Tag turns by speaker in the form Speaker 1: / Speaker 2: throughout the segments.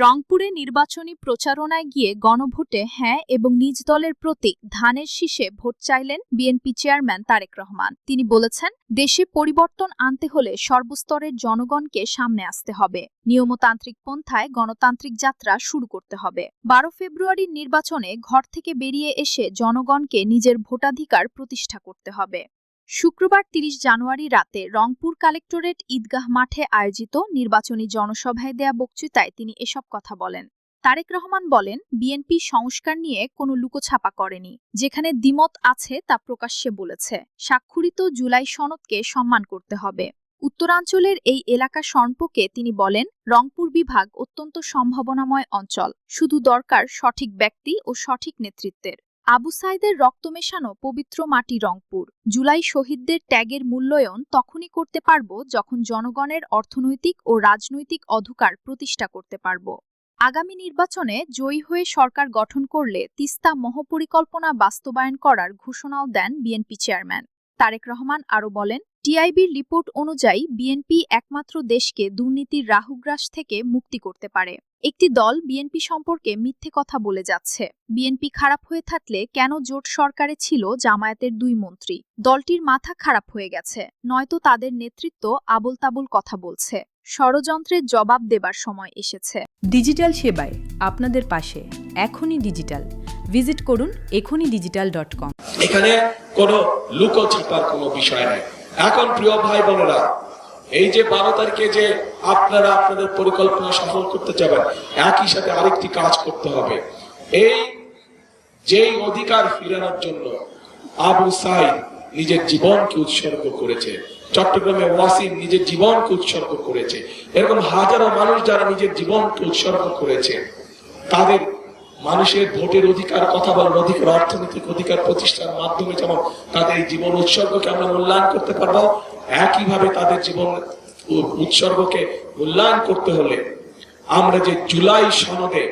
Speaker 1: রংপুরে নির্বাচনী প্রচারণায় গিয়ে গণভোটে হ্যাঁ এবং নিজ দলের প্রতীক ধানের শীষে ভোট চাইলেন বিএনপি চেয়ারম্যান তারেক রহমান। তিনি বলেছেন, দেশে পরিবর্তন আনতে হলে সর্বস্তরের জনগণকে সামনে আসতে হবে, নিয়মতান্ত্রিক পন্থায় গণতান্ত্রিক যাত্রা শুরু করতে হবে। 12 ফেব্রুয়ারির নির্বাচনে ঘর থেকে বেরিয়ে এসে জনগণকে নিজের ভোটাধিকার প্রতিষ্ঠা করতে হবে। শুক্রবার 30 জানুয়ারি রাতে রংপুর কালেক্টরেট ঈদগাহ মাঠে আয়োজিত নির্বাচনী জনসভায় দেয়া বক্তৃতায় তিনি এসব কথা বলেন। তারেক রহমান বলেন, বিএনপি সংস্কার নিয়ে কোনো লুকোছাপা করেনি, যেখানে দ্বিমত আছে তা প্রকাশ্যে বলেছে। স্বাক্ষরিত জুলাই সনদকে সম্মান করতে হবে। উত্তরাঞ্চলের এই এলাকা সম্পর্কে তিনি বলেন, রংপুর বিভাগ অত্যন্ত সম্ভাবনাময় অঞ্চল, শুধু দরকার সঠিক ব্যক্তি ও সঠিক নেতৃত্বের। আবু সাইদের রক্ত মেশানো পবিত্র মাটি রংপুর। জুলাই শহীদদের ত্যাগের মূল্যায়ন তখনই করতে পারব যখন জনগণের অর্থনৈতিক ও রাজনৈতিক অধিকার প্রতিষ্ঠা করতে পারব। আগামী নির্বাচনে জয়ী হয়ে সরকার গঠন করলে তিস্তা মহাপরিকল্পনা বাস্তবায়ন করার ঘোষণাও দেন বিএনপি চেয়ারম্যান। তারেক রহমান আরও বলেন, টিআইবির রিপোর্ট অনুযায়ী বিএনপি একমাত্র দেশকে দুর্নীতির রাহুগ্রাস থেকে মুক্তি করতে পারে। একটি দল বিএনপি সম্পর্কে মিথ্যে কথা বলে যাচ্ছে। বিএনপি খারাপ হয়ে থাকলে কেন জোট সরকারে ছিল জামায়াতের 2 মন্ত্রী? দলটির মাথা খারাপ হয়ে গেছে, নয়তো তাদের নেতৃত্ব আবোল তাবোল কথা বলছে। ষড়যন্ত্রের জবাব দেবার সময় এসেছে।
Speaker 2: ডিজিটাল সেবায় আপনাদের পাশে এখনই ডিজিটাল। ভিজিট করুন ekhonidigital.com।
Speaker 3: এখানে কোনো লুকোছাপার কোনো বিষয় নাই। এখন প্রিয় ভাই বোনেরা, এই যে 12 তারিখে যে আপনারা আপনাদের পরিকল্পনা সফল করতে যাবেন, একই সাথে আরেকটি কাজ করতে হবে। এই যেই অধিকার ফিরানোর জন্য আবু সাইদ নিজের জীবনকে উৎসর্গ করেছে, চট্টগ্রামে ওয়াসিম নিজের জীবনকে উৎসর্গ করেছে, এরকম হাজারো মানুষ যারা নিজের জীবনকে উৎসর্গ করেছে, তাদের মানুষের ভোটের অধিকার, কথা বলার অধিকার, অর্থনৈতিক অধিকার প্রতিষ্ঠার মাধ্যমে যেমন তাদের এই জীবন উৎসর্গকে আমরা মূল্যায়ন করতে পারবো, একইভাবে তাদের জীবন উৎসর্গকে মূল্যায়ন করতে হলে আমরা যে জুলাই সনদে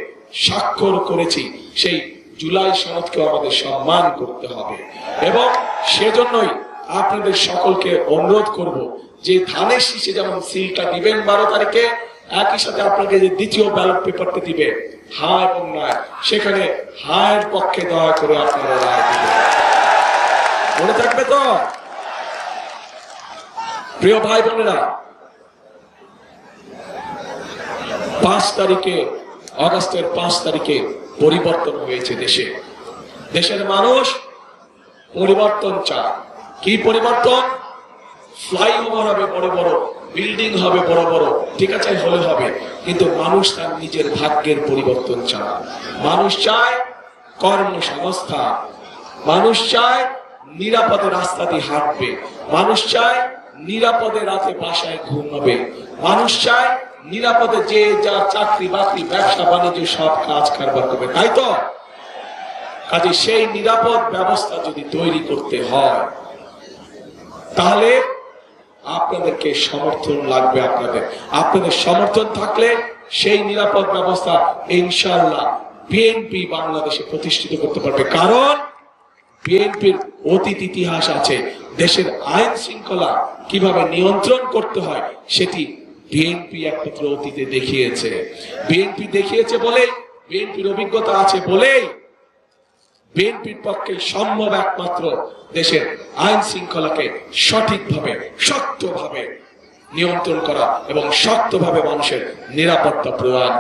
Speaker 3: স্বাক্ষর করেছি, সেই জুলাই সনদকে আমাদের সম্মান করতে হবে। এবং সেজন্যই আপনাদের সকলকে অনুরোধ করব যে ধানের শীষে যেমন সিলটা দিবেন 12 তারিখে, একই সাথে আপনাকে যে দ্বিতীয় ব্যালট পেপারটা দিবে হ্যাঁ এবং না, সেখানে হায়ের পক্ষে দয়া করে আপনারা রায় দিবেন। মনে থাকবে তো প্রিয় ভাই বোনেরা? 5 তারিখে, আগস্টের 5 তারিখে পরিবর্তন হয়েছে দেশে। দেশের মানুষ পরিবর্তন চায়। কি পরিবর্তন? ফ্লাইওভার হবে বড় বড়, বিল্ডিং হবে বড় বড়, ঠিক আছে, হলে হবে, কিন্তু মানুষ তার নিজের ভাগ্যের পরিবর্তন চায়। মানুষ চায় কর্মসংস্থান, মানুষ চায় নিরাপদে রাস্তা দিয়ে হাঁটবে, মানুষ চায় নিরাপদে রাতে বাসায় ঘুমাবে, মানুষ চায় নিরাপদে যে যার চাকরি বাকরি ব্যবসা বাণিজ্য সব কাজ কারবার করবে, তাই তো? কাজে সেই নিরাপদ ব্যবস্থা যদি তৈরি করতে হয়, তাহলে আপনাদেরকে সমর্থন লাগবে। আপনাদের সমর্থন থাকলে সেই নিরাপদ ব্যবস্থা ইনশাআল্লাহ বিএনপি বাংলাদেশে প্রতিষ্ঠিত করতে পারবে। কারণ বিএনপির অতীত ইতিহাস আছে। দেশের আইন শৃঙ্খলা কিভাবে নিয়ন্ত্রণ করতে হয় সেটি বিএনপি একমাত্র অতীতে দেখিয়েছে। বিএনপি দেখিয়েছে বলে, বিএনপির অভিজ্ঞতা আছে বলেই বিএনপির পক্ষে সম্ভব একমাত্র দেশের আইন শৃঙ্খলাকে সঠিকভাবে, শক্তভাবে নিয়ন্ত্রণ করা এবং শক্তভাবে মানুষের নিরাপত্তা প্রদান।